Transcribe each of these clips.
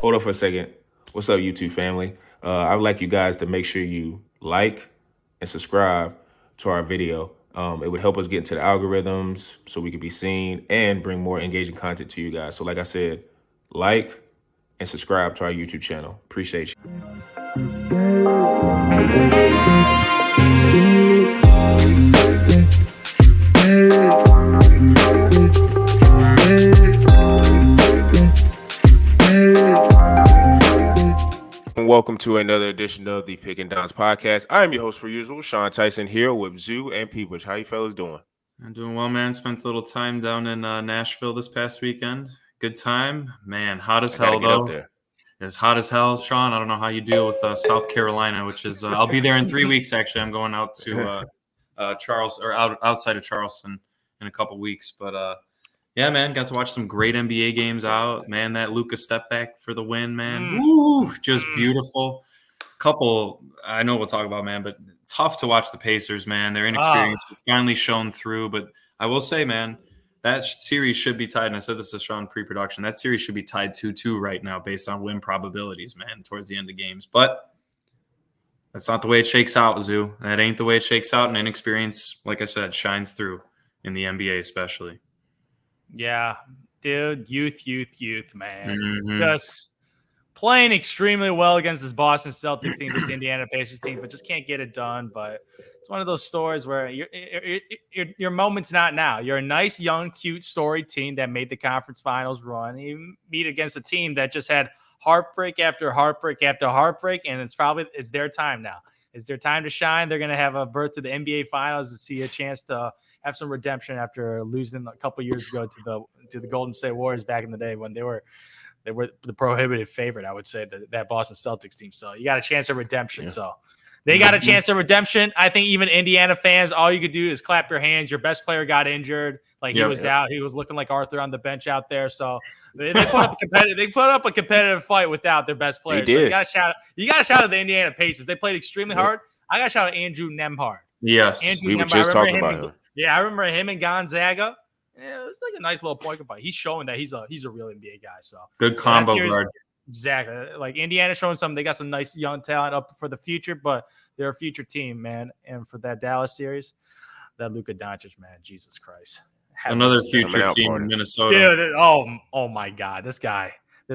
Hold on for a second. What's up, YouTube family? I would like you guys to make sure you like and subscribe to our video. It would help us get into the algorithms so we could be seen and bring more engaging content to you guys. So like I said, like and subscribe to our YouTube channel. Appreciate you. Welcome to another edition of the Pick and Downs podcast. I am your host, per usual, Sean Tyson, here with Zoo and Peebush. How you fellas doing? I'm doing well, man. Spent a little time down in Nashville this past weekend. Good time, man. Hot as hell, though. It's hot as hell, Sean. I don't know how you deal with South Carolina, which is I'll be there in 3 weeks. Actually, I'm going out to outside of Charleston in a couple weeks. But yeah, man, got to watch some great NBA games out. Man, that Luka step back for the win, man. Woo, just beautiful. Couple, I know we'll talk about, man, but tough to watch the Pacers, man. Their inexperience has finally shown through. But I will say, man, that series should be tied. And I said this to Sean pre-production. That series should be tied 2-2 right now based on win probabilities, man, towards the end of games. But that's not the way it shakes out, Zoo. That ain't the way it shakes out. And inexperience, like I said, shines through in the NBA especially. Yeah, dude, youth, man. Just playing extremely well against this Boston Celtics team, this Indiana Pacers team, but just can't get it done. But it's one of those stories where your moment's not now. You're a nice, young, cute, storied team that made the conference finals run. You meet against a team that just had heartbreak after heartbreak after heartbreak, and it's their time now. It's their time to shine. They're going to have a berth to the NBA Finals to see a chance to have some redemption after losing a couple years ago to the Golden State Warriors back in the day when they were the prohibitive favorite, I would say, that Boston Celtics team. So you got a chance of redemption. Yeah. So they got a chance of redemption. I think even Indiana fans, all you could do is clap your hands. Your best player got injured. He was out. He was looking like Arthur on the bench out there. So they put up a competitive fight without their best player. So you got to shout out the Indiana Pacers. They played extremely hard. I got to shout out Andrew Nembhard. Yes, we were just talking about him. Yeah, I remember him and Gonzaga. Yeah, it was like a nice little point guard. He's showing that he's a real NBA guy. So good combo guard. Exactly. Like Indiana showing something. They got some nice young talent up for the future, but they're a future team, man. And for that Dallas series, that Luka Doncic, man, Jesus Christ. Another future team in Minnesota. Dude, oh my God. This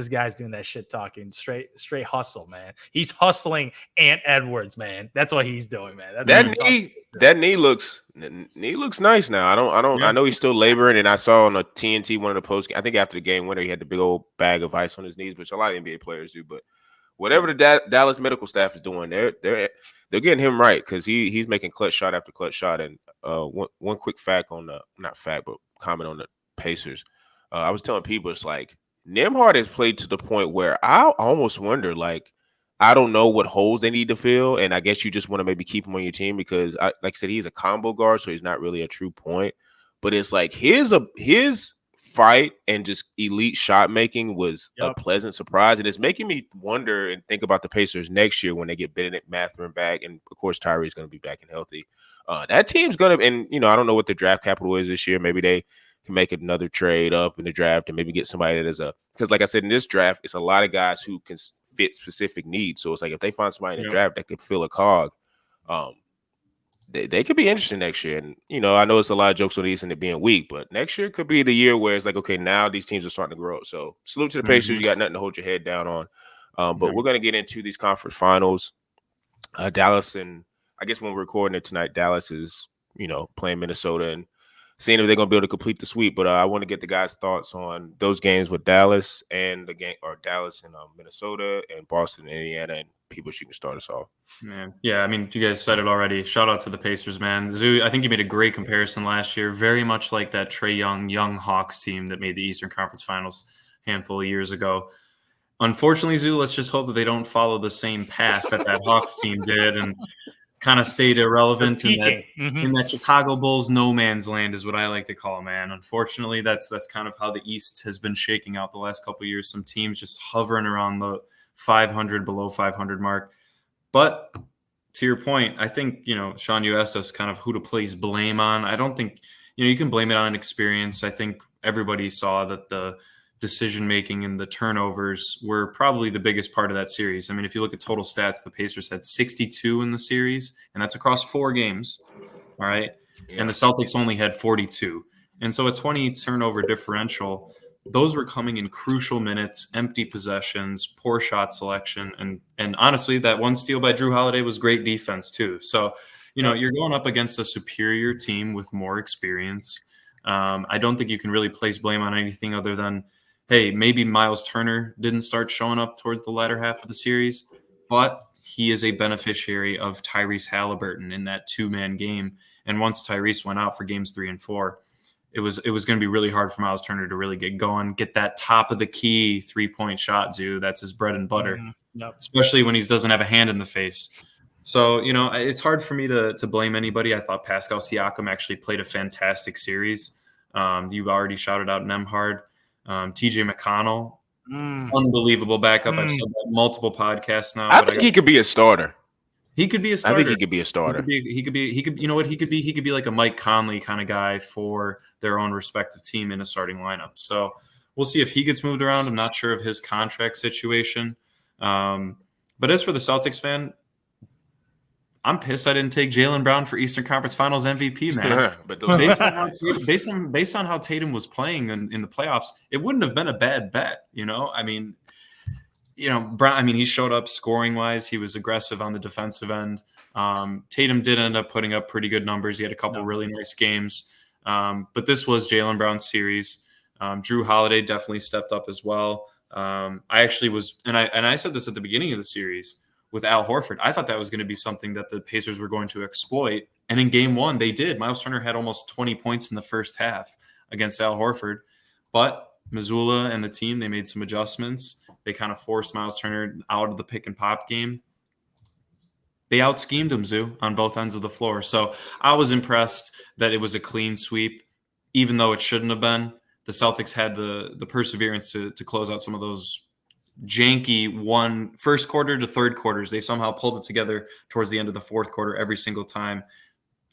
guy's doing that shit talking, straight hustle, man. He's hustling Ant Edwards, man. That's what he's doing, man. That knee looks nice now. I know he's still laboring, and I saw on a TNT one of the posts. I think after the game winner, he had the big old bag of ice on his knees, which a lot of NBA players do. But whatever the Dallas medical staff is doing, they're getting him right because he's making clutch shot after clutch shot. And one quick fact on comment on the Pacers. I was telling people it's like Nembhard has played to the point where I almost wonder, like, I don't know what holes they need to fill, and I guess you just want to maybe keep him on your team because, like I said, he's a combo guard, so he's not really a true point. But it's like his fight and just elite shot making was a pleasant surprise, and it's making me wonder and think about the Pacers next year when they get Bennett, Mathurin back, and of course Tyrese going to be back and healthy. That team's going to, and I don't know what the draft capital is this year. Maybe they can make another trade up in the draft and maybe get somebody that is because like I said, in this draft, it's a lot of guys who can fit specific needs. So it's like if they find somebody in the draft that could fill a cog, they could be interesting next year. And, I know it's a lot of jokes on the East and it being weak, but next year could be the year where it's like, okay, now these teams are starting to grow. So salute to the Pacers. You got nothing to hold your head down on. But we're going to get into these conference finals. Dallas, and I guess when we're recording it tonight, Dallas is, playing Minnesota and seeing if they're going to be able to complete the sweep. But I want to get the guys' thoughts on those games with Dallas and the game, or Dallas and Minnesota and Boston and Indiana. And people, you can start us off. Man, yeah, I mean, you guys said it already. Shout out to the Pacers, man. Zoo, I think you made a great comparison last year. Very much like that Trae young Hawks team that made the Eastern Conference Finals a handful of years ago. Unfortunately, Zoo, let's just hope that they don't follow the same path that Hawks team did and kind of stayed irrelevant in that Chicago Bulls no man's land is what I like to call, man. Unfortunately, that's kind of how the East has been shaking out the last couple of years. Some teams just hovering around the 500, below 500 mark. But to your point, I think, Sean, you asked us kind of who to place blame on. I don't think, you can blame it on experience. I think everybody saw that the decision-making and the turnovers were probably the biggest part of that series. I mean, if you look at total stats, the Pacers had 62 in the series, and that's across 4 games. All right. Yeah. And the Celtics only had 42. And so a 20 turnover differential, those were coming in crucial minutes, empty possessions, poor shot selection. And honestly, that one steal by Jrue Holiday was great defense too. So, you're going up against a superior team with more experience. I don't think you can really place blame on anything other than, hey, maybe Miles Turner didn't start showing up towards the latter half of the series, but he is a beneficiary of Tyrese Halliburton in that 2-man game. And once Tyrese went out for games 3 and 4, it was going to be really hard for Miles Turner to really get going, get that top of the key 3-point shot, Zoo. That's his bread and butter, especially when he doesn't have a hand in the face. So, it's hard for me to blame anybody. I thought Pascal Siakam actually played a fantastic series. You've already shouted out Nembhard. TJ McConnell, unbelievable backup. I've said that multiple podcasts now. I think he could be a starter. He could be a starter. I think he could be a starter. He could be. You know what? He could be like a Mike Conley kind of guy for their own respective team in a starting lineup. So we'll see if he gets moved around. I'm not sure of his contract situation. But as for the Celtics, man, I'm pissed I didn't take Jaylen Brown for Eastern Conference Finals MVP, man. But based on how Tatum was playing in the playoffs, it wouldn't have been a bad bet. I mean, Brown. I mean, he showed up scoring wise. He was aggressive on the defensive end. Tatum did end up putting up pretty good numbers. He had a couple really nice games. But this was Jaylen Brown's series. Jrue Holiday definitely stepped up as well. I actually was, and I said this at the beginning of the series. With Al Horford, I thought that was going to be something that the Pacers were going to exploit. And in game 1, they did. Miles Turner had almost 20 points in the first half against Al Horford. But Missoula and the team, they made some adjustments. They kind of forced Miles Turner out of the pick and pop game. They out-schemed him, Zoo, on both ends of the floor. So I was impressed that it was a clean sweep, even though it shouldn't have been. The Celtics had the perseverance to close out some of those janky first quarter to third quarters. They somehow pulled it together towards the end of the fourth quarter every single time.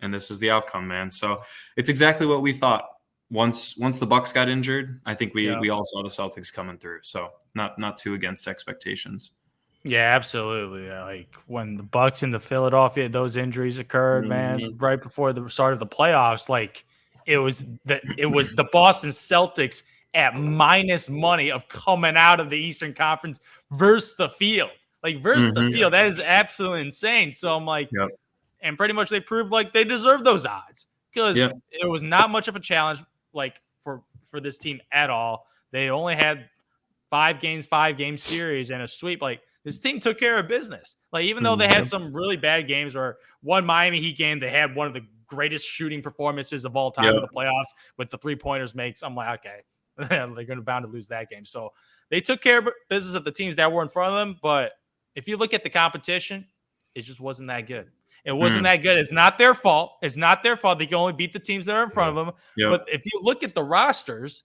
And this is the outcome, man. So it's exactly what we thought. Once the Bucks got injured, I think we all saw the Celtics coming through. So not too against expectations. Yeah, absolutely. Like when the Bucks into Philadelphia, those injuries occurred, man, right before the start of the playoffs. Like it was the Boston Celtics at minus money of coming out of the Eastern Conference versus the field. Like versus the field. That is absolutely insane. So I'm like, and pretty much they proved like they deserve those odds because it was not much of a challenge like for this team at all. They only had 5 game series and a sweep. Like this team took care of business. Like even though they had some really bad games, or one Miami Heat game, they had one of the greatest shooting performances of all time in the playoffs with the 3-pointers makes. I'm like, okay. They're going to bound to lose that game. So they took care of business of the teams that were in front of them. But if you look at the competition, it just wasn't that good. It wasn't that good. It's not their fault. It's not their fault. They can only beat the teams that are in front of them. But if you look at the rosters,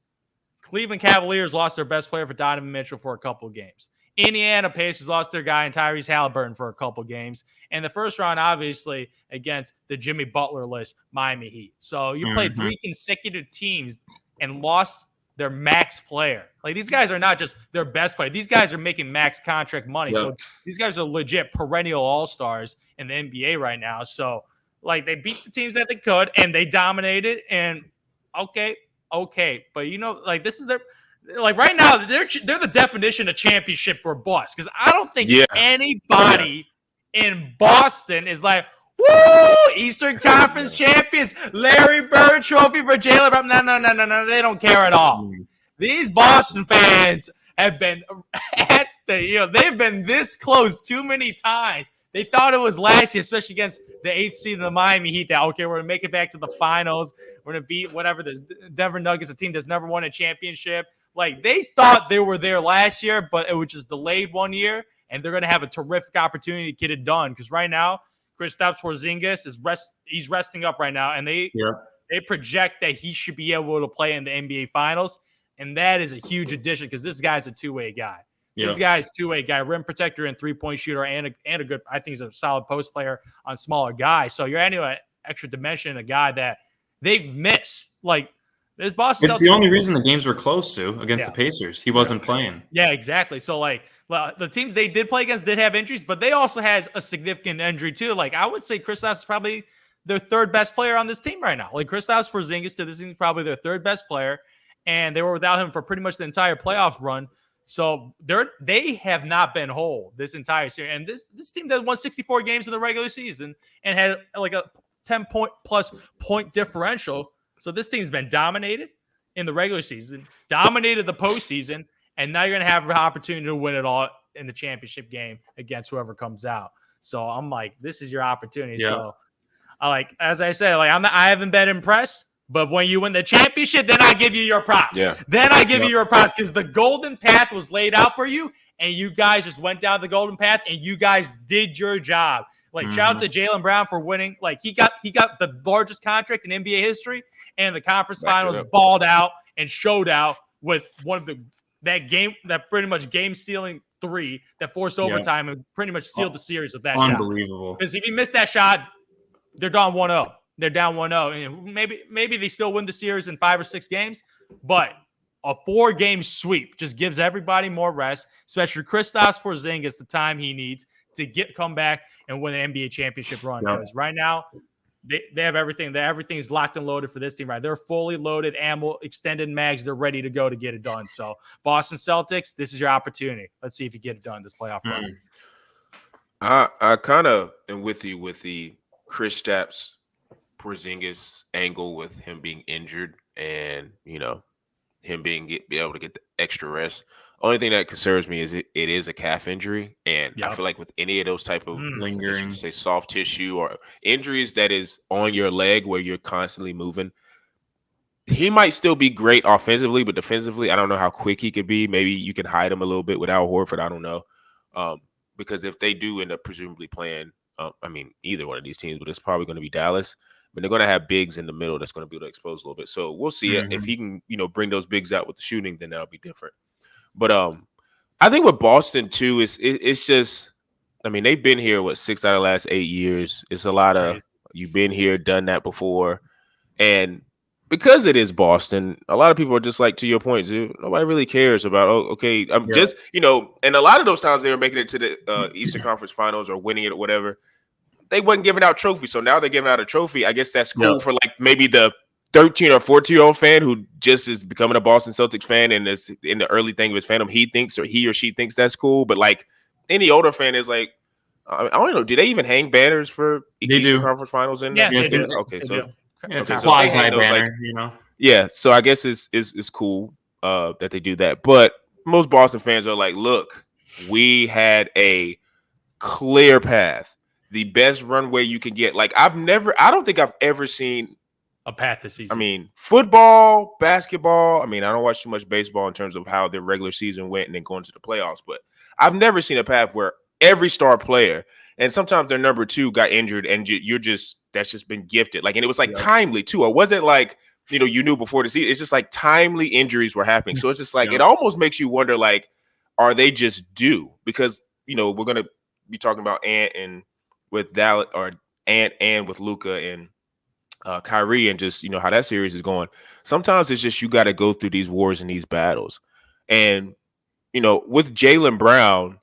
Cleveland Cavaliers lost their best player for Donovan Mitchell for a couple of games. Indiana Pacers lost their guy in Tyrese Halliburton for a couple of games. And the first round, obviously, against the Jimmy Butler-less Miami Heat. So you played 3 consecutive teams and lost their max player. Like these guys are not just their best player. These guys are making max contract money. So these guys are legit perennial all-stars in the NBA right now. So like they beat the teams that they could and they dominated and okay. But like this is their, like right now they're the definition of championship or bust. Cause I don't think anybody in Boston is like, woo! Eastern Conference champions, Larry Bird trophy for Jaylen Brown. No. They don't care at all. These Boston fans have been they've been this close too many times. They thought it was last year, especially against the 8th seed of the Miami Heat. That we're gonna make it back to the finals. We're gonna beat whatever the Denver Nuggets, a team that's never won a championship. Like they thought they were there last year, but it was just delayed 1 year, and they're gonna have a terrific opportunity to get it done. Because right now, Kristaps Porzingis he's resting up right now, and they project that he should be able to play in the NBA Finals, and that is a huge addition because this guy's a two-way guy. This guy's two-way guy, rim protector and 3-point shooter, and a good. I think he's a solid post player on smaller guys. So you're adding an extra dimension, a guy that they've missed. Like This Boston. It's the only reason the games were close to against the Pacers. He wasn't playing. Yeah, exactly. So the teams they did play against did have injuries, but they also had a significant injury too. Like I would say, Kristaps is probably their third best player on this team right now. Like Kristaps Porzingis to this team is probably their third best player, and they were without him for pretty much the entire playoff run. So they have not been whole this entire series. And this team that won 64 games in the regular season and had like a 10-plus point differential. So this team's been dominated in the regular season, dominated the postseason, and now you're going to have an opportunity to win it all in the championship game against whoever comes out. So I'm like, this is your opportunity. Yeah. So as I said, I haven't been impressed. But when you win the championship, then I give you your props. Yeah. Then I give you your props because the golden path was laid out for you, and you guys just went down the golden path, and you guys did your job. Shout out to Jaylen Brown for winning. He got the largest contract in NBA history, and the conference finals balled out and showed out with one of that pretty much game-sealing three that forced overtime and pretty much sealed the series with that shot. Unbelievable. Because if you miss that shot, they're down 1-0. They're down 1-0. And maybe they still win the series in 5 or 6 games, but a 4-game sweep just gives everybody more rest, especially Kristaps Porzingis the time he needs to come back and win the NBA championship run. Because right now, they have everything. Everything's locked and loaded for this team, right? They're fully loaded, ammo, extended mags. They're ready to go to get it done. So, Boston Celtics, this is your opportunity. Let's see if you get it done this playoff run. I kind of am with you with the Kristaps Porzingis angle with him being injured and, him be able to get the extra rest. Only thing that concerns me is it is a calf injury, and I feel like with any of those type of lingering, say soft tissue or injuries that is on your leg where you're constantly moving, he might still be great offensively, but defensively, I don't know how quick he could be. Maybe you can hide him a little bit with Al Horford. I don't know, because if they do end up presumably playing, either one of these teams, but it's probably going to be Dallas. But they're going to have bigs in the middle that's going to be able to expose a little bit. So we'll see if he can, bring those bigs out with the shooting, then that'll be different. But I think with Boston too, it's just, they've been here 6 out of the last 8 years. It's a lot of you've been here, done that before, and because it is Boston, a lot of people are just like, to your point, dude, nobody really cares about. Just and a lot of those times they were making it to the Eastern Conference Finals or winning it or whatever. They wasn't giving out trophies, so now they're giving out a trophy. I guess that's cool for maybe the 13 or 14-year-old fan who just is becoming a Boston Celtics fan and is in the early thing of his fandom. He or she thinks that's cool, but any older fan is like, I don't know. Do they even hang banners for Eastern Conference Finals? Okay, so it's a quasi banner, Yeah, so I guess it's cool that they do that, but most Boston fans are like, look, we had a clear path. The best runway you can get. I don't think I've ever seen a path this season. Football, basketball. I don't watch too much baseball in terms of how the regular season went and then going to the playoffs, but I've never seen a path where every star player, and sometimes their number 2 got injured and that's just been gifted. And it was timely too. It wasn't you knew before the season. It's just timely injuries were happening. So it's just it almost makes you wonder, are they just due? Because, we're going to be talking about Ant and with Dallas or Ant and with Luka and Kyrie and just, how that series is going. Sometimes it's just you got to go through these wars and these battles. And, with Jaylen Brown,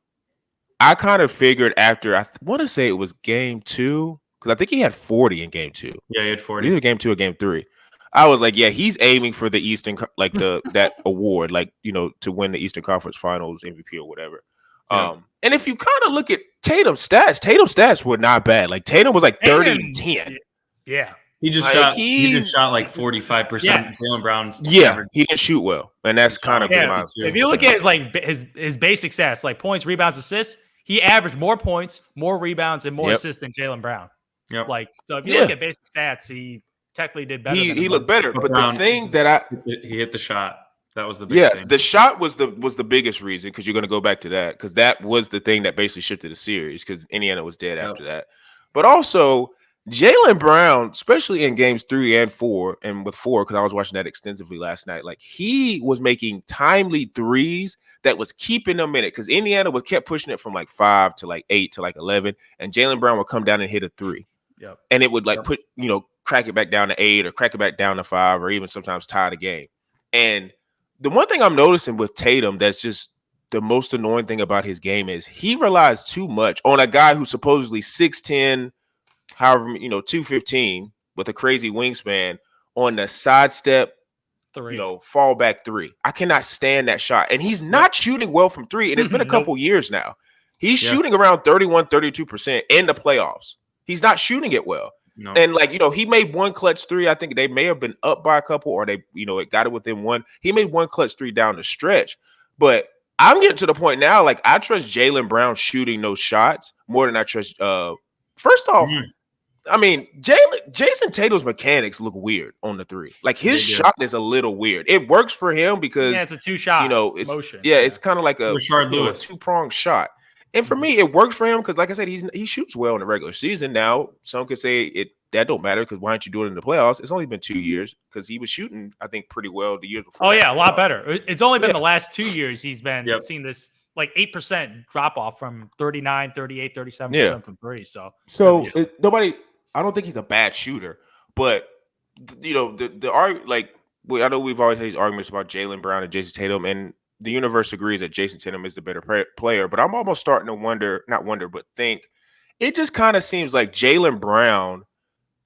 I kind of figured after, I want to say it was game 2, because I think he had 40 in game 2. Yeah, he had 40. Either game 2 or game 3. I was like, yeah, he's aiming for the Eastern, that award, to win the Eastern Conference Finals MVP or whatever. Yeah. And if you kind of look at Tatum's stats were not bad. Tatum was 30 and 10. Yeah. He just shot 45%. Jaylen Brown. He didn't shoot well. And that's kind of if you look at his basic stats, points, rebounds, assists, he averaged more points, more rebounds, and more assists than Jaylen Brown. Yep. So if you look at basic stats, he technically did better. He looked better. But the thing that he hit the shot. That was the big thing. The shot was the biggest reason, because you're going to go back to that, because that was the thing that basically shifted the series, because Indiana was dead after that. But also, Jaylen Brown, especially in games 3 and 4, and with 4, because I was watching that extensively last night, he was making timely threes that was keeping them in it, because Indiana kept pushing it from 5 to 8 to 11, and Jaylen Brown would come down and hit a 3. Yep. And it would put, crack it back down to 8 or crack it back down to 5 or even sometimes tie the game. And the one thing I'm noticing with Tatum that's just the most annoying thing about his game is he relies too much on a guy who's supposedly 6'10", however, 215 with a crazy wingspan on the sidestep, fallback 3. I cannot stand that shot. And he's not shooting well from 3. And it's been a couple years now. He's shooting around 32% in the playoffs. He's not shooting it well. No. And he made one clutch 3. I think they may have been up by a couple or they, it got it within one. He made one clutch 3 down the stretch. But I'm getting to the point now, I trust Jaylen Brown shooting those shots more than I trust. First off, I mean, Jason Tatum's mechanics look weird on the 3. His shot is a little weird. It works for him because it's a 2-shot it's motion. Yeah, it's kind of like a Richard Lewis 2-pronged shot. And for me, it works for him because, like I said, he shoots well in the regular season. Now, some could say that don't matter because why aren't you doing it in the playoffs? It's only been 2 years because he was shooting, I think, pretty well the years before. Oh, yeah, a lot better. It's only been the last 2 years he's been seeing this 8% drop off from 39, 38, 37% from 3. So nobody – I don't think he's a bad shooter. But, I know we've always had these arguments about Jaylen Brown and Jason Tatum, and the universe agrees that Jason Tatum is the better player, but I'm almost starting to think it just kind of seems like Jaylen Brown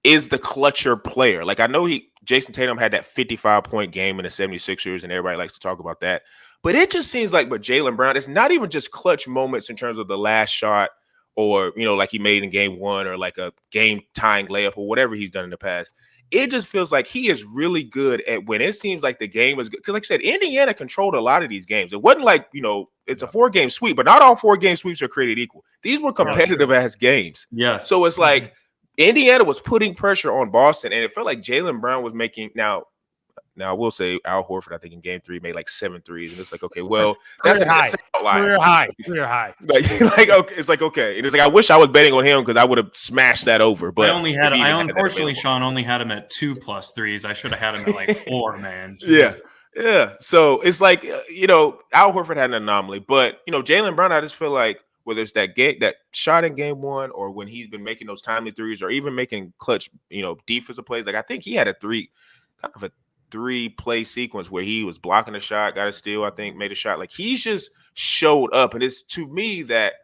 is the clutcher player. I know Jason Tatum had that 55-point game in the 76ers, and everybody likes to talk about that. But it just seems like with Jaylen Brown, it's not even just clutch moments in terms of the last shot or, like he made in game 1 or like a game-tying layup or whatever he's done in the past. It just feels like he is really good at when it seems like the game is good. Because like I said, Indiana controlled a lot of these games. It wasn't like, it's a 4-game sweep, but not all 4-game sweeps are created equal. These were competitive ass games. Yeah. So it's like Indiana was putting pressure on Boston, and it felt like Jaylen Brown was making now I will say Al Horford, I think in game 3 made 7 threes, and it's like, okay, well, that's high. Career high. Okay, it's like, okay. And it's like, I wish I was betting on him because I would have smashed that over. But unfortunately, Sean only had him at 2+ threes. I should have had him at 4, man. Yeah. So it's like, Al Horford had an anomaly, but Jaylen Brown, I just feel like whether it's that shot in game 1 or when he's been making those timely threes or even making clutch, defensive plays, I think he had a 3-play sequence where he was blocking a shot, got a steal, I think, made a shot. He's just showed up. And it's to me that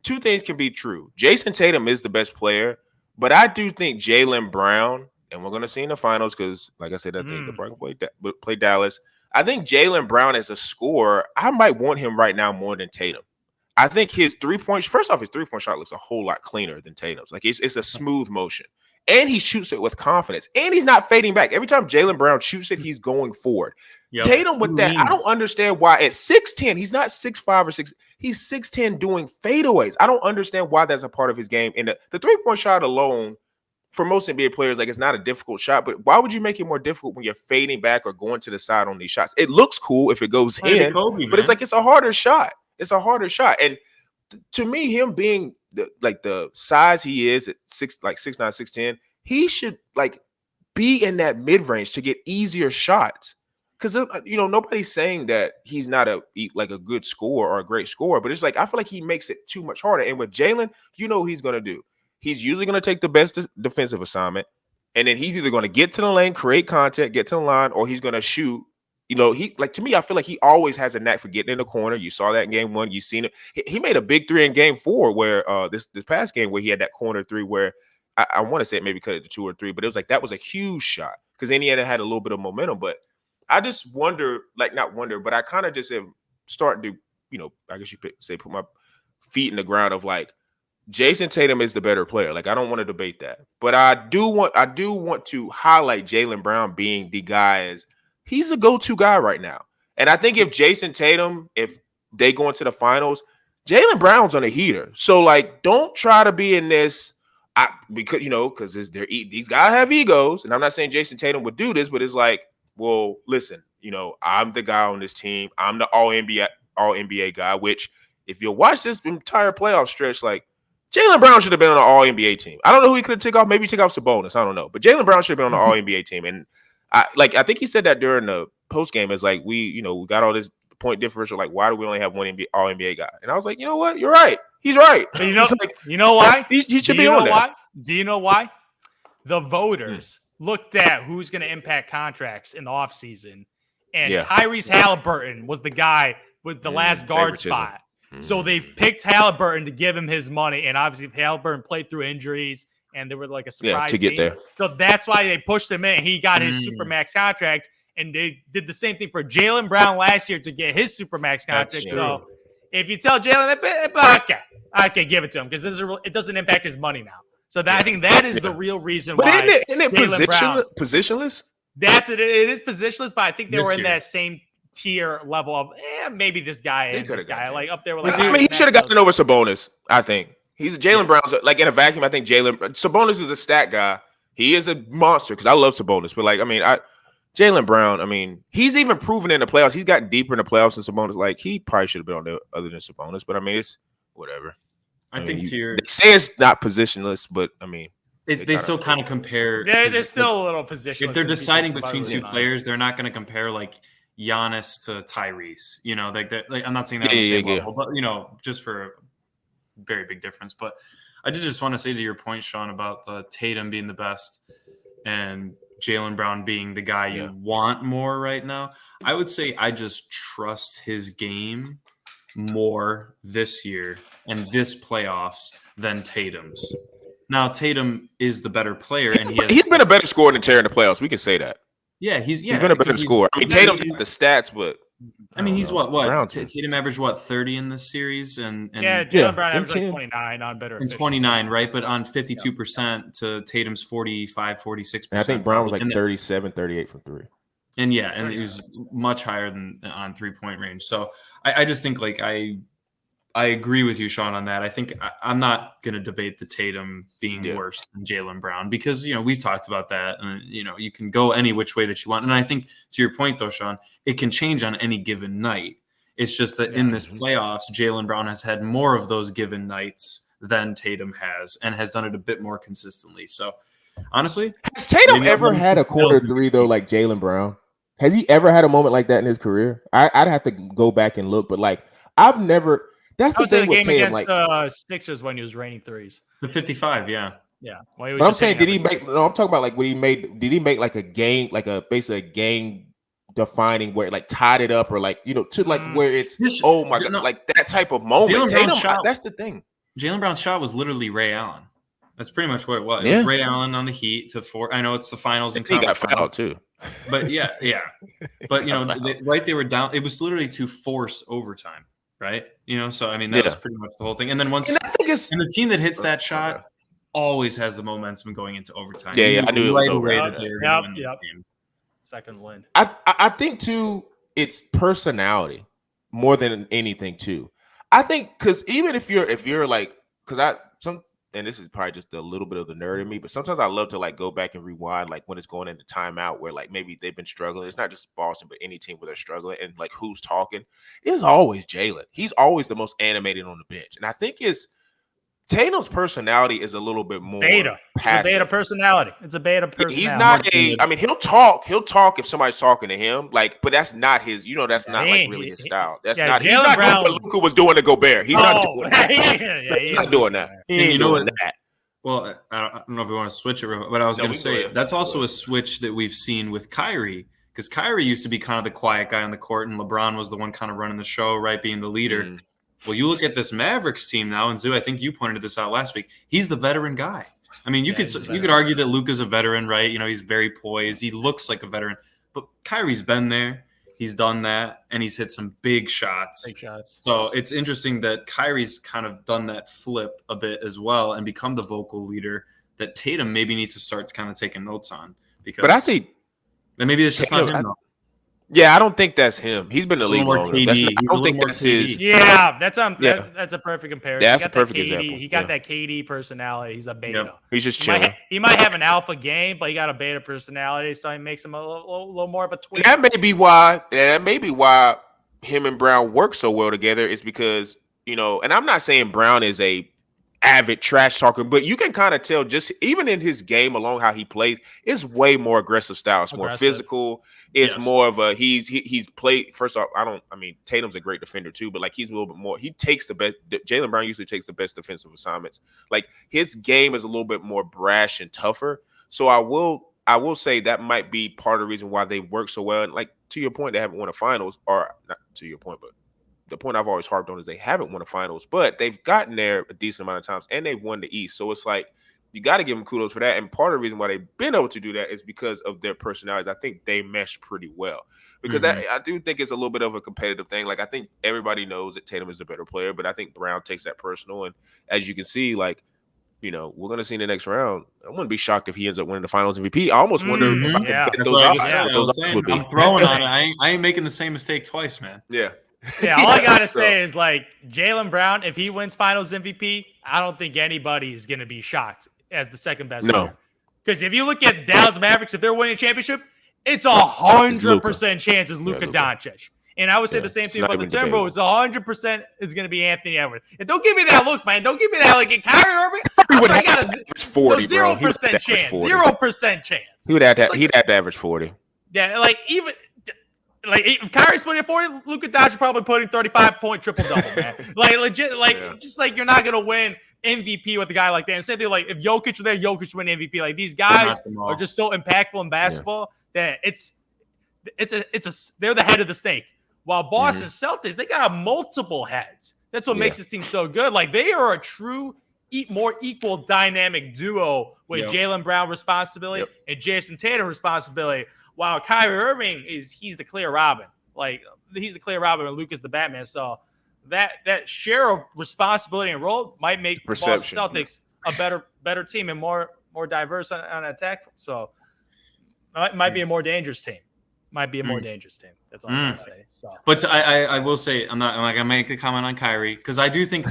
two things can be true. Jason Tatum is the best player, but I do think Jaylen Brown, and we're going to see in the finals because, like I said, I think the Broncos play Dallas. I think Jaylen Brown as a scorer, I might want him right now more than Tatum. I think his 3-point, first off, his 3-point shot looks a whole lot cleaner than Tatum's. It's a smooth motion. And he shoots it with confidence. And he's not fading back. Every time Jaylen Brown shoots it, he's going forward. Tatum with that, I don't understand why at 6'10", he's not 6'5" or 6. He's 6'10" doing fadeaways. I don't understand why that's a part of his game. And the 3-point shot alone, for most NBA players, it's not a difficult shot. But why would you make it more difficult when you're fading back or going to the side on these shots? It looks cool if it goes in, but it's it's a harder shot. It's a harder shot. And to me, him being the size he is at 6'9", 6'10", he should be in that mid-range to get easier shots. Because nobody's saying that he's not a good scorer or a great scorer, but it's I feel like he makes it too much harder. And with Jaylen, what he's gonna do. He's usually gonna take the best defensive assignment, and then he's either gonna get to the lane, create contact, get to the line, or he's gonna shoot. To me, I feel like he always has a knack for getting in the corner. You saw that in game 1. You've seen it. He made a big 3 in game 4 where this past game where he had that corner 3 where I want to say it maybe cut it to 2 or 3, but it was that was a huge shot because Indiana had a little bit of momentum. But I just wonder, not wonder, but I kind of just am starting to, I guess you say put my feet in the ground of Jason Tatum is the better player. I don't want to debate that, but I do want to highlight Jaylen Brown being the guy as he's a go-to guy right now. And I think if Jason Tatum, if they go into the finals, Jaylen Brown's on a heater. So don't try to be in this. Because these guys have egos, and I'm not saying Jason Tatum would do this, but it's well, listen, I'm the guy on this team. I'm the all NBA guy, which if you watch this entire playoff stretch, Jaylen Brown should have been on an all NBA team. I don't know who he could have taken off. Maybe he took off Sabonis. I don't know. But Jaylen Brown should have been on the all NBA team. And I think he said that during the post game is we got all this point differential. Why do we only have one all NBA guy? And I was like, you know what? You're right. He's right. You know why? He should be on there. Do you know why? the voters looked at who's going to impact contracts in the offseason, and Tyrese Halliburton was the guy with the last guard spot. So they picked Halliburton to give him his money, and obviously Halliburton played through injuries, and they were like a surprise to get team. there. So that's why they pushed him in. He got his Supermax contract, and they did the same thing for Jaylen Brown last year to get his Supermax contract. So if you tell Jaylen, okay, give it to him because it doesn't impact his money now. So I think that is the real reason why. But isn't it positionless? That's it. It is positionless, but I think they were in that same tier level of maybe this guy and this guy like up there with like. I mean, he should have gotten over Sabonis. I think he's Jaylen Brown's like in a vacuum. I think Sabonis is a stat guy. He is a monster because I love Sabonis, but like Jaylen Brown. I mean, he's even proven in the playoffs. He's gotten deeper in the playoffs than Sabonis. Like he probably should have been on there other than Sabonis, but I mean, it's whatever. I think they say it's not positionless, but I mean. They still kind of compare. Yeah, they're still a little positionless. If they're deciding between two players, they're not going to compare like Giannis to Tyrese. You know, like I'm not saying that on the same level, but you know, just for a very big difference. But I did just want to say to your point, Sean, about Tatum being the best and Jaylen Brown being the guy you want more right now. I would say I just trust his game more this year and this playoffs than Tatum's. Now Tatum is the better player, and he's been a better scorer than Terry in the playoffs. We can say that. Yeah, he's been a better scorer. I mean, Tatum's got the stats, but I mean, he's what Tatum averaged 30 in this series, and Jaylen Brown averaged like 29 on better. And 29, right? But on 52% to Tatum's 45, 46%. And I think Brown was like 37, 38 from three. And and he was much higher than on 3-point range. So I just think like I agree with you, Sean, on that. I think I'm not going to debate the Tatum being worse than Jaylen Brown because, you know, we've talked about that and, you know, you can go any which way that you want. And I think to your point though, Sean, it can change on any given night. It's just that in this playoffs, Jaylen Brown has had more of those given nights than Tatum has and has done it a bit more consistently. So honestly, has Tatum ever had a quarter three though, like Jaylen Brown? Has he ever had a moment like that in his career? I'd have to go back and look, but like I've never. That's the thing with Tatum. Against the Sixers when he was raining threes. The 55, yeah. But I'm saying, did he make? No, I'm talking about like what he made. Did he make like a game, like basically a game defining where it like tied it up or like to like where it's oh my god, like that type of moment. That's the thing. Jaylen Brown's shot was literally Ray Allen. That's pretty much what it was. It was Ray Allen on the Heat to 4. I know it's the finals and he got fouled too. But yeah. But they were down. It was literally to force overtime. Right, so I mean that was pretty much the whole thing. And then once, and the team that hits that shot always has the momentum going into overtime. Yeah, I knew it was over. Yep. Second win. I think too, it's personality more than anything too. I think because even if you're like, and this is probably just a little bit of the nerd in me, but sometimes I love to like go back and rewind, like when it's going into timeout where like maybe they've been struggling. It's not just Boston, but any team where they're struggling and like who's talking. It's always Jaylen. He's always the most animated on the bench. And I think Tatum's personality is a little bit more beta. Passive. It's a beta personality. He's not I mean, he'll talk if somebody's talking to him, like, but that's not his, that's not like really his style. That's not he's not doing what Luka was doing to Gobert. He's not doing that. He's not doing that. And that. Well, I don't know if we want to switch it, but I was going to say that's also a switch that we've seen with Kyrie, because Kyrie used to be kind of the quiet guy on the court, and LeBron was the one kind of running the show, right, being the leader. Well, you look at this Mavericks team now, and Zoo, I think you pointed this out last week. He's the veteran guy. I mean, you could argue that Luka's a veteran, right? He's very poised. He looks like a veteran, but Kyrie's been there. He's done that, and he's hit some big shots. So it's interesting that Kyrie's kind of done that flip a bit as well and become the vocal leader that Tatum maybe needs to start kind of taking notes on. But I think that maybe it's just not him, though. Yeah, I don't think that's him. He's been in the league longer. I don't think that's his. Yeah, that's a perfect comparison. That's a perfect example. He got that KD personality. He's a beta. Yep. He's just chilling. He might have an alpha game, but he got a beta personality, so it makes him a little more of a twin. That may be why him and Brown work so well together. Is because and I'm not saying Brown is a avid trash talker, but you can kind of tell just even in his game along how he plays, it's way more aggressive style. It's more physical. It's more of a he's played. First off, Tatum's a great defender too, but like he's a little bit more. He takes the best. Jaylen Brown usually takes the best defensive assignments. Like his game is a little bit more brash and tougher. So I will say that might be part of the reason why they work so well. And like to your point, they haven't won a finals, or not to your point, but the point I've always harped on is they haven't won a finals, but they've gotten there a decent amount of times and they've won the East. So it's like you got to give them kudos for that. And part of the reason why they've been able to do that is because of their personalities. I think they mesh pretty well because I do think it's a little bit of a competitive thing. Like I think everybody knows that Tatum is a better player, but I think Brown takes that personal. And as you can see, like, we're going to see in the next round. I wouldn't be shocked if he ends up winning the Finals MVP. I almost wonder if I could bet those odds. I'm throwing on it. I ain't making the same mistake twice, man. Yeah. Yeah, all I gotta say is like Jaylen Brown, if he wins Finals MVP, I don't think anybody is gonna be shocked as the second best player. Because if you look at Dallas Mavericks, if they're winning a championship, it's 100% chance it's Luka Doncic. And I would say the same thing about the Timberwolves. 100% is going to be Anthony Edwards. And don't give me that look, man. Don't give me that like Kyrie Irving. I got a 40, 0% chance. 0% chance. He would have to. He'd have to average 40. Yeah, like even. Like if Kyrie's putting 40, Luka Doncic probably putting 35-point triple-double, man. Like legit, like just like you're not gonna win MVP with a guy like that. And same thing, like if Jokic were there, Jokic win MVP. Like these guys are just so impactful in basketball that they're the head of the snake. While Boston Celtics, they got multiple heads. That's what makes this team so good. Like they are a true, more equal dynamic duo with Jaylen Brown responsibility and Jason Tatum responsibility. While Kyrie Irving he's the clear Robin. Like he's the clear Robin and Luka's the Batman. So that share of responsibility and role might make the Boston Celtics a better team and more diverse on attack. So it might be a more dangerous team. Might be a more dangerous team. That's all I'm gonna say. So, but I will say I'm gonna make a comment on Kyrie because I do think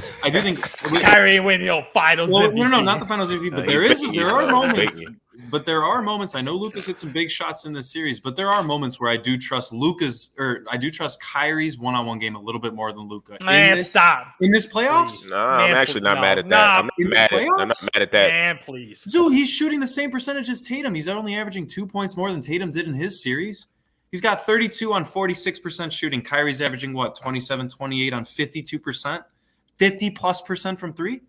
Kyrie win finals. Well, no, not the finals MVP. But there are moments. But there are moments. I know Luka's hit some big shots in this series, but there are moments where I do trust Kyrie's one-on-one game a little bit more than Luka. Stop in this playoffs. No, I'm actually not mad at that. I'm not mad at that. Man, please. So he's shooting the same percentage as Tatum. He's only averaging 2 points more than Tatum did in his series. He's got 32 on 46% shooting. Kyrie's averaging 27, 28 on 52%, 50+% from three.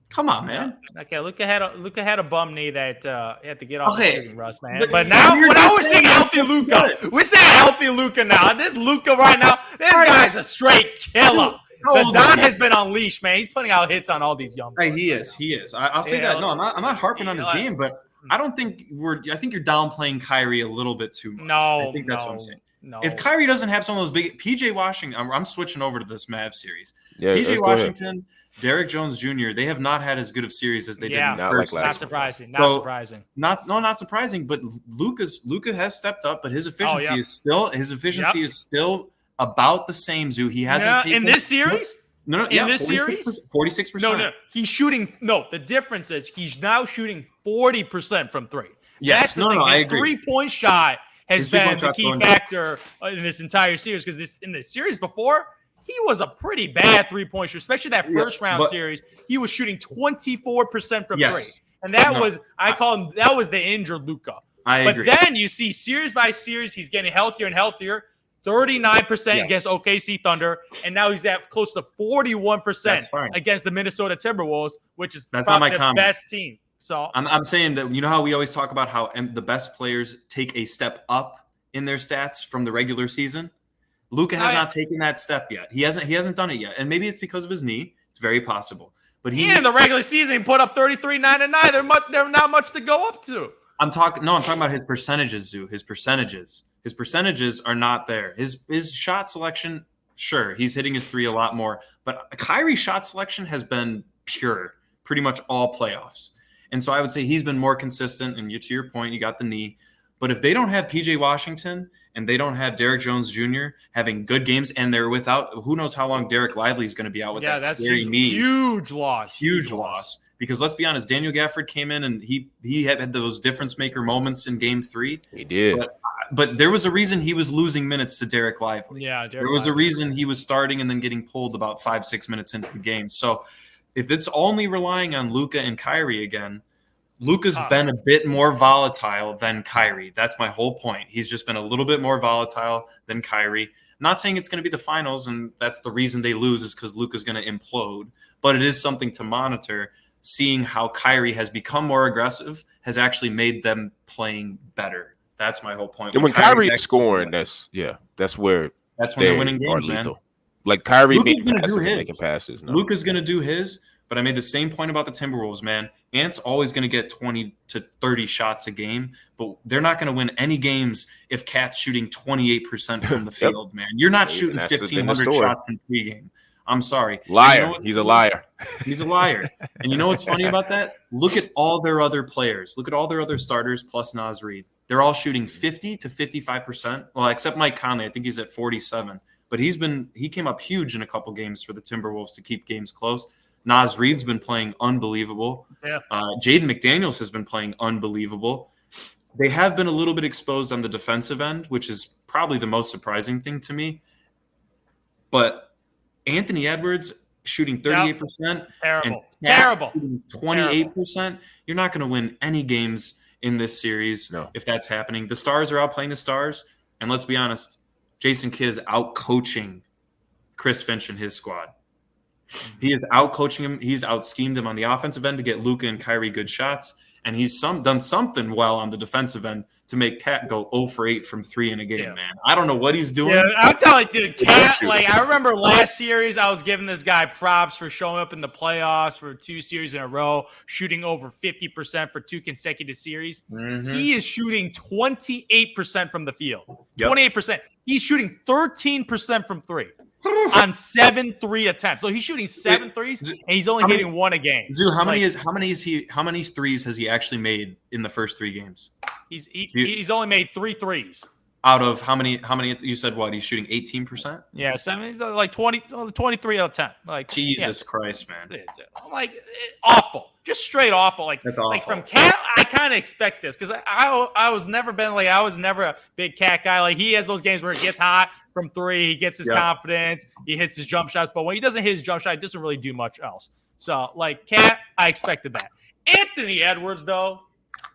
Come on, man. Okay, Luka had a bum knee that he had to get off the shooting rust, man. But now we're saying healthy Luka. We're saying healthy Luka now. This Luka right now, this guy's a straight killer. The Don has been unleashed, man. He's putting out hits on all these young boys. He is. I'll say that. No, I'm not harping on his game, but I think you're downplaying Kyrie a little bit too much. I think that's what I'm saying. No. If Kyrie doesn't have some of those big PJ Washington, I'm switching over to this Mavs series. Yeah, PJ Washington, Derek Jones Jr., they have not had as good of series as they did in the first. Not surprising. Not surprising. Not surprising, but Luka has stepped up, but his efficiency is still about the same, Zoo. He hasn't taken in this series? Series? 46%. No. He's shooting. No, the difference is he's now shooting 40% from three. Yes. That's I agree. 3-point shot has been the key factor in this entire series because in the series before, he was a pretty bad 3-point shooter, especially that first round series. He was shooting 24% from three. And that was the injured Luka. I agree. But then you see series by series, he's getting healthier and healthier. 39% against OKC Thunder, and now he's at close to 41% against the Minnesota Timberwolves, which is probably the best team. So I'm saying that how we always talk about how the best players take a step up in their stats from the regular season. Luka has not taken that step yet. He hasn't done it yet, and maybe it's because of his knee. It's very possible. But in the regular season, he put up 33, 9 and 9. There's not much to go up to. I'm talking about his percentages, Zoo. His percentages are not there. His shot selection, sure, he's hitting his three a lot more. But Kyrie's shot selection has been pure pretty much all playoffs. And so I would say he's been more consistent. And to your point, you got the knee. But if they don't have PJ Washington and they don't have Derek Jones Jr. having good games and they're without, who knows how long Derek Lively is going to be out with that scary knee. Huge loss. Because let's be honest, Daniel Gafford came in and he had those difference maker moments in Game 3. He did. But there was a reason he was losing minutes to Derek Lively. Yeah, there was a reason he was starting and then getting pulled about 5-6 minutes into the game. So if it's only relying on Luka and Kyrie again, Luka's been a bit more volatile than Kyrie. That's my whole point. He's just been a little bit more volatile than Kyrie. Not saying it's going to be the finals, and that's the reason they lose is because Luka's going to implode. But it is something to monitor, seeing how Kyrie has become more aggressive, has actually made them playing better. That's my whole point. And when Kyrie's scoring, that's when they're winning games, man. Like Kyrie Luka's being passive and making passes. No. Luka's going to do his, but I made the same point about the Timberwolves, man. Ant's always going to get 20 to 30 shots a game, but they're not going to win any games if Cat's shooting 28% from the field, man. You're not shooting 1,500 shots in pregame. I'm sorry. Liar. He's a liar. He's a liar. And you know what's funny about that? Look at all their other players. Look at all their other starters plus Naz Reid. They're all shooting 50 to 55%. Well, except Mike Conley. I think he's at 47. But he came up huge in a couple games for the Timberwolves to keep games close. Naz Reid's been playing unbelievable. Yeah. Jaden McDaniels has been playing unbelievable. They have been a little bit exposed on the defensive end, which is probably the most surprising thing to me. But Anthony Edwards shooting 38%. Terrible. And Terrible. Shooting 28%. You're not going to win any games in this series if that's happening. The Stars are out playing the Stars. And let's be honest, Jason Kidd is out coaching Chris Finch and his squad. He is out coaching him. He's out schemed him on the offensive end to get Luka and Kyrie good shots. And he's done something well on the defensive end to make Cat go 0 for 8 from 3 in a game, man. I don't know what he's doing. Yeah, I'm telling you, dude, Cat, I remember last series, I was giving this guy props for showing up in the playoffs for 2 series in a row, shooting over 50% for 2 consecutive series. Mm-hmm. He is shooting 28% from the field. 28%. He's shooting 13% from 3. On 7 3 attempts. So he's shooting 7 threes, and he's only hitting 1 a game. Zoo, how many threes has he actually made in the first 3 games? He's only made 3 threes. Out of how many you said what? He's shooting 18%? Yeah, 7 like 23 out of 10. Like Jesus Christ, man. Like awful. Just straight awful. That's awful. Like from Cat, I kind of expect this because I was never a big Cat guy. Like he has those games where it gets hot from 3, he gets his confidence, he hits his jump shots, but when he doesn't hit his jump shot, he doesn't really do much else. So like Cat, I expected that. Anthony Edwards though,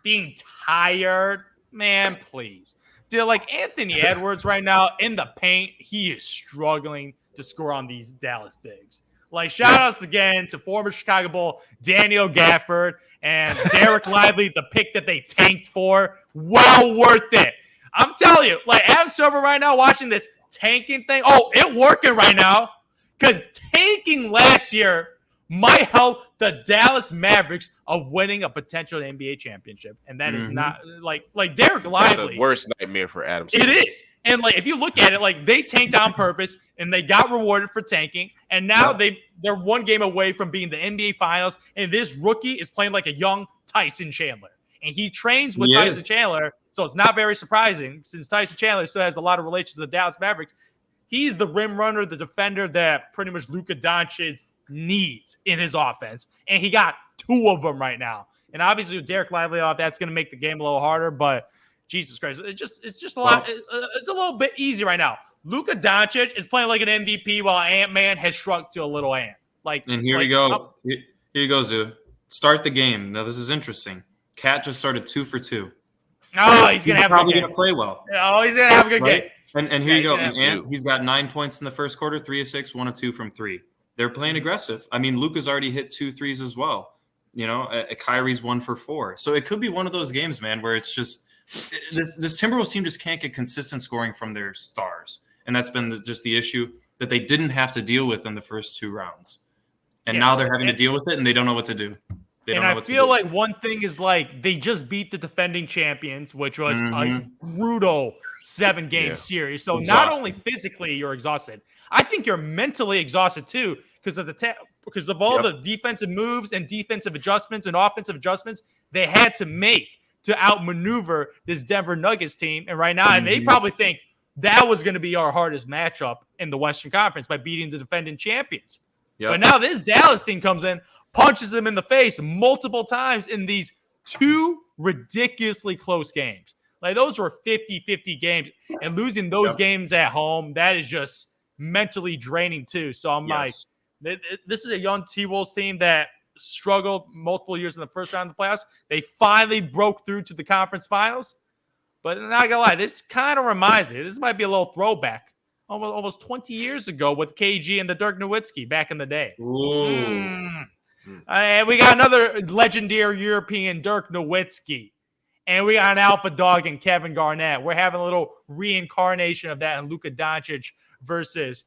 being tired, man, please. Dude, like Anthony Edwards right now in the paint, he is struggling to score on these Dallas bigs. Like, shout outs again to former Chicago Bull Daniel Gafford and Derek Lively, the pick that they tanked for. Well worth it. I'm telling you, like Adam Silver right now watching this tanking thing. Oh, it working right now. Because tanking last year might help the Dallas Mavericks of winning a potential NBA championship. And that is not like Derek Lively. That's the worst nightmare for Adam Silver. It is. And like if you look at it, like they tanked on purpose and they got rewarded for tanking. And now they're 1 game away from being the NBA Finals. And this rookie is playing like a young Tyson Chandler. And he trains with Tyson Chandler. So it's not very surprising since Tyson Chandler still has a lot of relations to the Dallas Mavericks. He's the rim runner, the defender that pretty much Luka Doncic needs in his offense. And he got 2 of them right now. And obviously with Derek Lively off, that's going to make the game a little harder. But Jesus Christ, it's just a lot. It's a little bit easy right now. Luka Doncic is playing like an MVP while Ant-Man has shrunk to a little ant. And here we go. Here you go, Zoo. Start the game. Now this is interesting. Cat just started 2 for 2. Oh, he's going to have a good game. Probably going to play well. Oh, he's going to have a good game. And here you go. He's got 9 points in the first quarter, 3 of 6, 1 of 2 from 3. They're playing aggressive. I mean, Luka's already hit 2 threes as well. You know, Kyrie's 1 for 4. So it could be one of those games, man, where it's just this Timberwolves team just can't get consistent scoring from their stars. And that's been just the issue that they didn't have to deal with in the first 2 rounds. And now they're having to deal with it, and they don't know what to do. I feel like one thing is like they just beat the defending champions, which was a brutal 7-game series. So not only physically you're exhausted, I think you're mentally exhausted too because of all the defensive moves and defensive adjustments and offensive adjustments they had to make to outmaneuver this Denver Nuggets team. And right now, and they probably think that was going to be our hardest matchup in the Western Conference by beating the defending champions. But now this Dallas team comes in, punches them in the face multiple times in these 2 ridiculously close games. Like those were 50-50 games, and losing those games at home, that is just mentally draining too. So I'm like, this is a young T-Wolves team that struggled multiple years in the first round of the playoffs. They finally broke through to the conference finals. But I'm not gonna lie, this kind of reminds me. This might be a little throwback. Almost 20 years ago with KG and the Dirk Nowitzki back in the day. And we got another legendary European, Dirk Nowitzki. And we got an alpha dog in Kevin Garnett. We're having a little reincarnation of that in Luka Doncic versus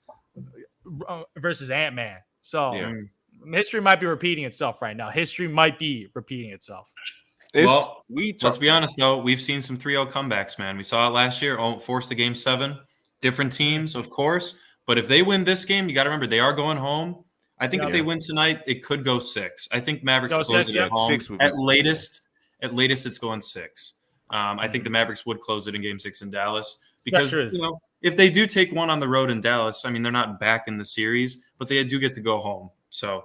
Ant-Man. So history might be repeating itself right now. History might be repeating itself. Let's be honest, though. We've seen some 3-0 comebacks, man. We saw it last year. Forced the game 7. Different teams, of course. But if they win this game, you got to remember, they are going home. I think if they win tonight, it could go 6. I think Mavericks close it at home. At latest, it's going 6. I think the Mavericks would close it in Game 6 in Dallas because if they do take one on the road in Dallas, I mean, they're not back in the series, but they do get to go home. So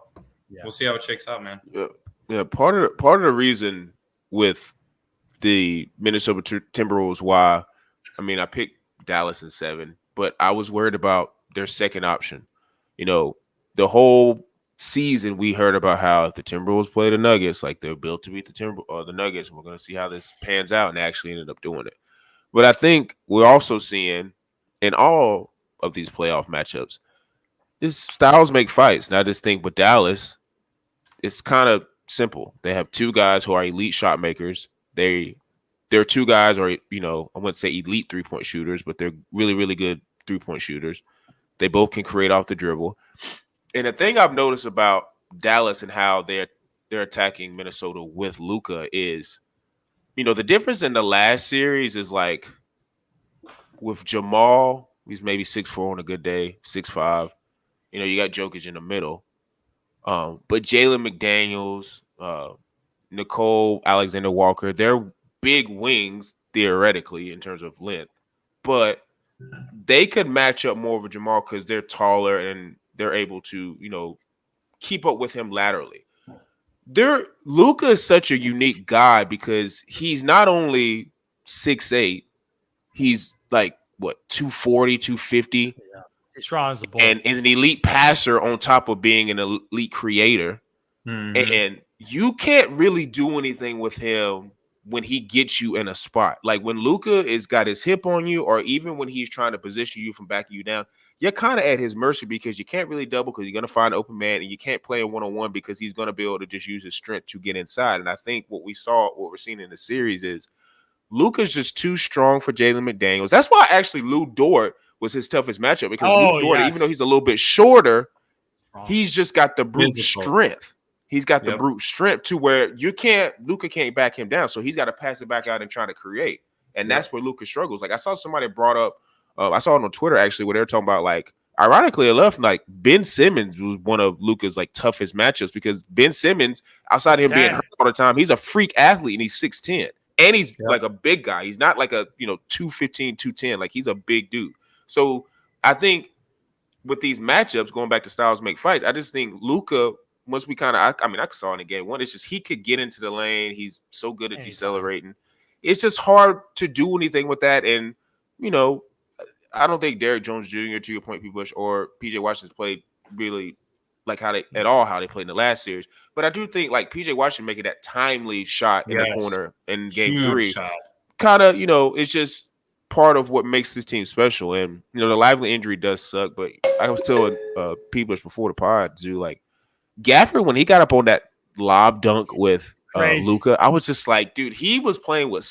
we'll see how it shakes out, man. Yeah. Part of the reason with the Minnesota Timberwolves why, I mean, I picked Dallas in 7, but I was worried about their second option. The whole season we heard about how if the Timberwolves play the Nuggets, like they're built to beat the Nuggets, and we're going to see how this pans out, and they actually ended up doing it. But I think we're also seeing in all of these playoff matchups, these styles make fights. And I just think with Dallas, it's kind of simple. They have 2 guys who are elite shot makers. They're 2 guys who are, I wouldn't say elite 3-point shooters, but they're really, really good 3-point shooters. They both can create off the dribble. And the thing I've noticed about Dallas and how they're attacking Minnesota with Luka is, the difference in the last series is like with Jamal, he's maybe 6'4" on a good day, 6'5". You got Jokic in the middle. But Jalen McDaniels, Nicole Alexander-Walker, they're big wings theoretically in terms of length, but they could match up more with Jamal because they're taller and they're able to, keep up with him laterally. Luka is such a unique guy because he's not only 6'8", he's like 240, 250. Yeah. He's strong as a bull. And is an elite passer on top of being an elite creator. Mm-hmm. And you can't really do anything with him when he gets you in a spot. Like when Luka has got his hip on you, or even when he's trying to position you from backing you down, you're kind of at his mercy because you can't really double because you're going to find an open man, and you can't play a one-on-one because he's going to be able to just use his strength to get inside. And I think what we're seeing in the series is Luka's just too strong for Jalen McDaniels. That's why actually Lou Dort was his toughest matchup because Lou Dort, even though he's a little bit shorter, he's just got the brute strength. He's got the brute strength to where Luka can't back him down. So he's got to pass it back out and try to create. And that's where Luka struggles. Like I saw somebody brought up, I saw it on Twitter actually, where they were talking about like, ironically enough, like Ben Simmons was one of Luka's like toughest matchups because Ben Simmons, outside of him being hurt all the time, he's a freak athlete and he's 6'10". And he's like a big guy. He's not like a 215, 210. Like he's a big dude. So I think with these matchups, going back to styles make fights, I just think Luka, once we kind of, I saw in the game 1, it's just he could get into the lane. He's so good at decelerating. It's just hard to do anything with that. And, I don't think Derrick Jones Jr., to your point, P. Bush, or PJ Washington's played really like how they played in the last series. But I do think like PJ Washington making that timely shot in the corner in game 3, kind of, it's just part of what makes this team special. And, the Lively injury does suck. But I was telling P. Bush before the pod, Zoo, like Gafford, when he got up on that lob dunk with Luka, I was just like, dude, he was playing with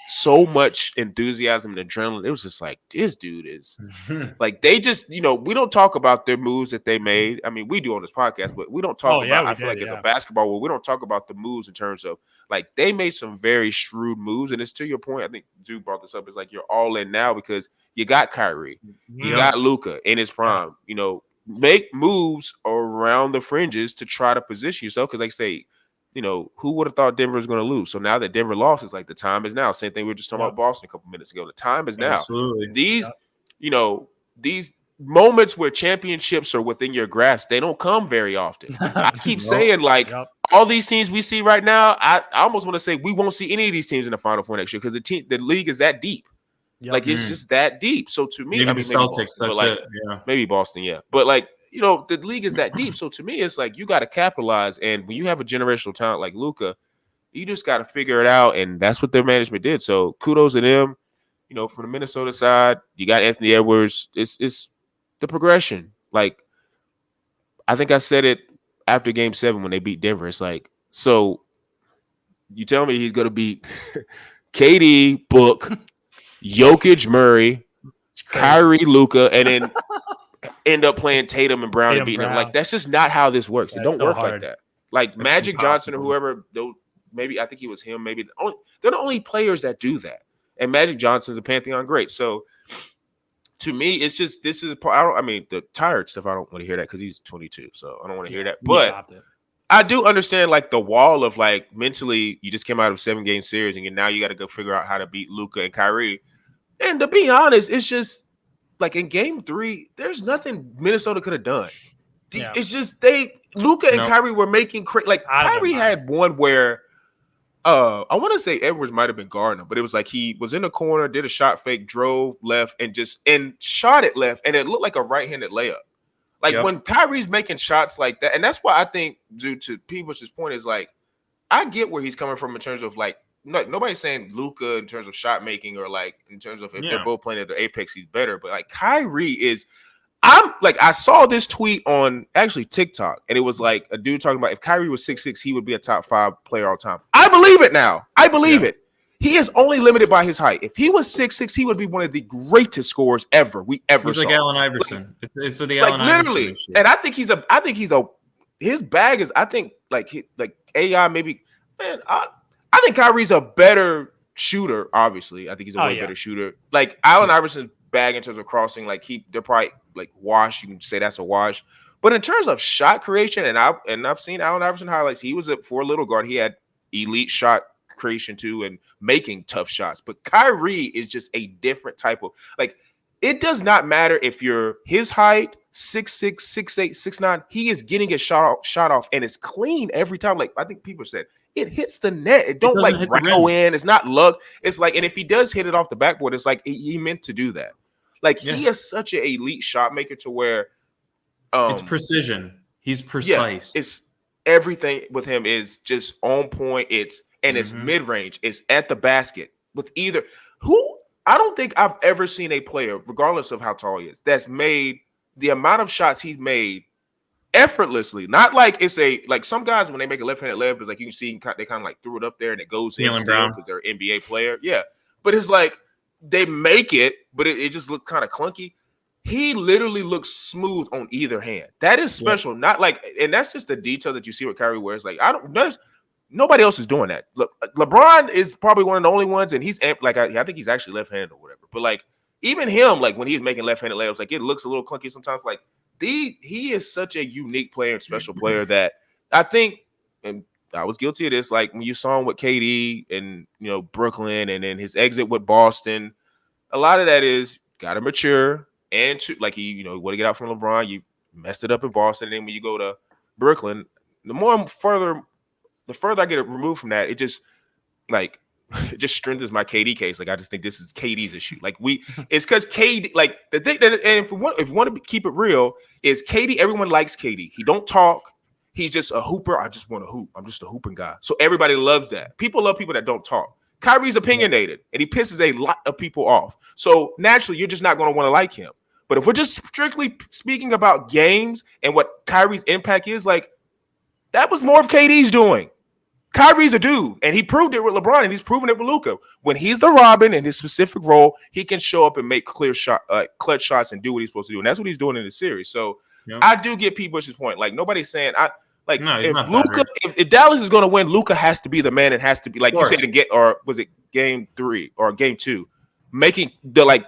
so much enthusiasm and adrenaline. It was just like, this dude is like, they just, we don't talk about their moves that they made. I mean, we do on this podcast, but we don't talk about, I feel like it's a basketball where we don't talk about the moves in terms of like, they made some very shrewd moves. And it's to your point, I think Duke brought this up, it's like, you're all in now because you got Kyrie, you got Luka in his prime, make moves around the fringes to try to position yourself. Cause like say, who would have thought Denver was going to lose? So now that Denver lost, it's like the time is now. Same thing we were just talking about Boston a couple minutes ago. The time is now. Absolutely. These moments where championships are within your grasp, they don't come very often. I keep saying like all these teams we see right now, I almost want to say we won't see any of these teams in the Final Four next year because the league is that deep. Like it's just that deep. So to me, maybe the Celtics, Boston, that's like, it. Yeah. Maybe Boston, yeah. But like, the league is that deep. So to me, it's like you got to capitalize. And when you have a generational talent like Luka, you just got to figure it out. And that's what their management did. So kudos to them. From the Minnesota side, you got Anthony Edwards. It's the progression. Like, I think I said it after Game 7 when they beat Denver, it's like, so you tell me he's going to beat KD, Book, Jokic, Murray, Kyrie, Luka, and then end up playing Tatum and Brown and beating them. Like, that's just not how this works. It don't work like that. Like Magic Johnson or whoever, maybe I think he was him. Maybe they're the only players that do that. And Magic Johnson's a Pantheon great. So to me, it's just this is. I mean, the tired stuff. I don't want to hear that because he's 22. So I don't want to hear that. But I do understand like the wall of like mentally, you just came out of a 7-game series and now you got to go figure out how to beat Luka and Kyrie. And to be honest, it's just like in Game 3, there's nothing Minnesota could have done. Yeah. It's just Luka and Kyrie were making Kyrie had one where I want to say Edwards might have been guarding him, but it was like he was in the corner, did a shot fake, drove left, and shot it left, and it looked like a right-handed layup. Like when Kyrie's making shots like that, and that's why I think, due to Peebles' point, is like I get where he's coming from in terms of like nobody's saying Luka in terms of shot making or like in terms of if they're both playing at the apex, he's better. But like Kyrie is, I saw this tweet on actually TikTok, and it was like a dude talking about if Kyrie was 6'6", he would be a top 5 player all time. I believe it now. I believe it. He is only limited by his height. If he was 6'6", he would be one of the greatest scorers we ever saw. He's like Allen Iverson. It's the Allen Iverson. Literally. And I think his bag is, I think like AI maybe, man, I think Kyrie's a better shooter, obviously. I think he's a way better shooter. Like Allen Iverson's bag in terms of crossing, like they're probably like wash. You can say that's a wash. But in terms of shot creation, and I've seen Allen Iverson highlights, he was for a little guard. He had elite shot creation too and making tough shots. But Kyrie is just a different type of like. It does not matter if you're his height, 6'6", 6'8", 6'9". He is getting his shot off, and it's clean every time. Like I think people said, it hits the net. It don't like rattle in. It's not luck. It's like, and if he does hit it off the backboard, it's like he meant to do that. Like he is such an elite shot maker to where it's precision. He's precise. It's everything with him is just on point. It's mid range. It's at the basket with either who. I don't think I've ever seen a player, regardless of how tall he is, that's made the amount of shots he's made effortlessly. Not like it's like some guys when they make a left-handed layup, it's like you can see they kind of like threw it up there and it goes in still because they're an NBA player. Yeah, but it's like they make it, but it just looked kind of clunky. He literally looks smooth on either hand. That is special. Not like, and that's just the detail that you see with Kyrie, where it's like nobody else is doing that. Look, LeBron is probably one of the only ones, and he's like I think he's actually left-handed or whatever. But like even him, like when he's making left-handed layups, like it looks a little clunky sometimes. Like he is such a unique player and special player that I think, and I was guilty of this. Like when you saw him with KD and Brooklyn, and then his exit with Boston, a lot of that is gotta mature and like he want to get out from LeBron. You messed it up in Boston, and then when you go to Brooklyn, the further I get removed from that, it just strengthens my KD case. Like I just think this is KD's issue. Like it's because KD, like the thing that, and if you want to keep it real, is KD. Everyone likes KD. He don't talk. He's just a hooper. I just want to hoop. I'm just a hooping guy. So everybody loves that. People love people that don't talk. Kyrie's opinionated, and he pisses a lot of people off. So naturally, you're just not going to want to like him. But if we're just strictly speaking about games and what Kyrie's impact is, like that was more of KD's doing. Kyrie's a dude, and he proved it with LeBron, and he's proven it with Luka. When he's the Robin in his specific role, he can show up and make clutch shots and do what he's supposed to do, and that's what he's doing in the series. So I do get P. Bush's point. Like nobody's saying if Dallas is going to win, Luka has to be the man. It has to be like you said was it Game 3 or Game 2, making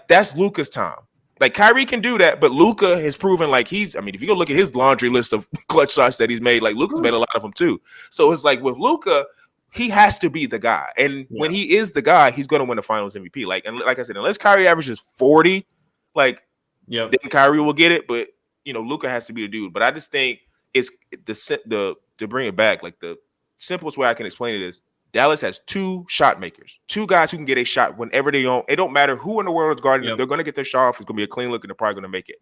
that's Luka's time. Like Kyrie can do that, but Luka has proven like if you go look at his laundry list of clutch shots that he's made, like Luka's made a lot of them too. So it's like with Luka, he has to be the guy. And when he is the guy, he's going to win the finals MVP. Like I said, unless Kyrie averages 40, then Kyrie will get it. But Luka has to be the dude. But I just think it's the to bring it back, like the simplest way I can explain it is Dallas has 2 shot makers, 2 guys who can get a shot whenever they own. It don't matter who in the world is guarding them. They're going to get their shot off. It's going to be a clean look, and they're probably going to make it.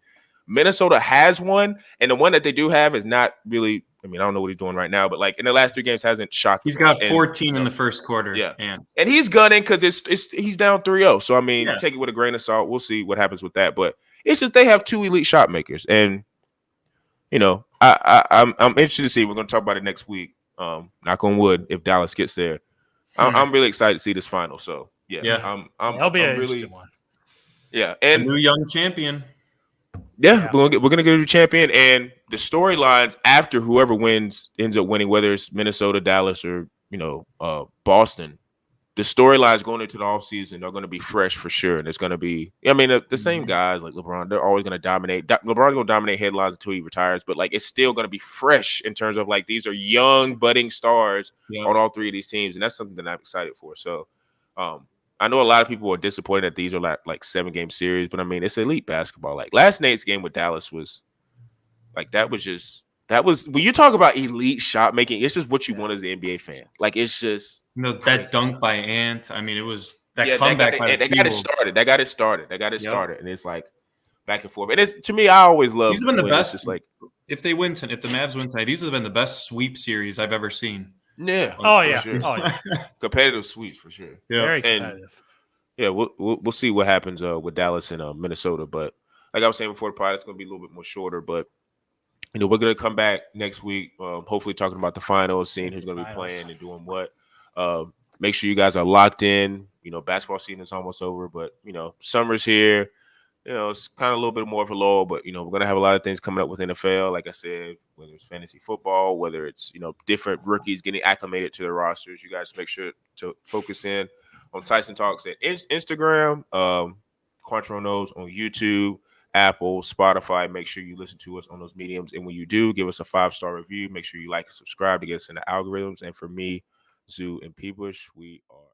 Minnesota has one, and the one that they do have is not really – I don't know what he's doing right now, but like in the last 3 games hasn't shot. He's got 14 in the first quarter. Yeah. And he's gunning because he's down 3-0. So, take it with a grain of salt. We'll see what happens with that. But it's just they have 2 elite shot makers. And, I'm interested to see. We're going to talk about it next week. Knock on wood, if Dallas gets there. I'm really excited to see this final. So Yeah. It'll be I'm an really interesting one. Yeah, A and new young champion. yeah, we're gonna get a new champion, and the storylines after whoever wins ends up winning, whether it's Minnesota, Dallas, or Boston. The storylines going into the offseason are going to be fresh for sure, and it's going to be. I mean, the same guys like LeBron, they're always going to dominate. LeBron's going to dominate headlines until he retires, but like it's still going to be fresh in terms of like these are young budding stars on all three of these teams, and that's something that I'm excited for. So, I know a lot of people are disappointed that these are like 7-game series, but I mean it's elite basketball. Like last night's game with Dallas was like that was when you talk about elite shot making, it's just what you want as an NBA fan. Like it's just that dunk by Ant. I mean, it was that that comeback got by the T-Wolves. That got it started, and it's like back and forth. And it's to me, I always love. These have been the best. It's just like if the Mavs win tonight, these have been the best sweep series I've ever seen. Yeah. Sure. Competitive sweeps for sure. Yeah. Very competitive. And we'll see what happens with Dallas and Minnesota. But like I was saying before the pod, it's going to be a little bit more shorter. But we're going to come back next week, hopefully talking about the finals, seeing who's going to be playing and doing what. Make sure you guys are locked in. Basketball season is almost over, but summer's here. It's kind of a little bit more of a lull, but we're gonna have a lot of things coming up with NFL. Like I said, whether it's fantasy football, whether it's different rookies getting acclimated to their rosters. You guys make sure to focus in on Tyson Talks at Instagram, Quantrill Knows on YouTube, Apple, Spotify. Make sure you listen to us on those mediums, and when you do, give us a 5-star review. Make sure you like and subscribe to get us in the algorithms. And for me, Zoo and P-Bush, we are.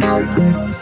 Out.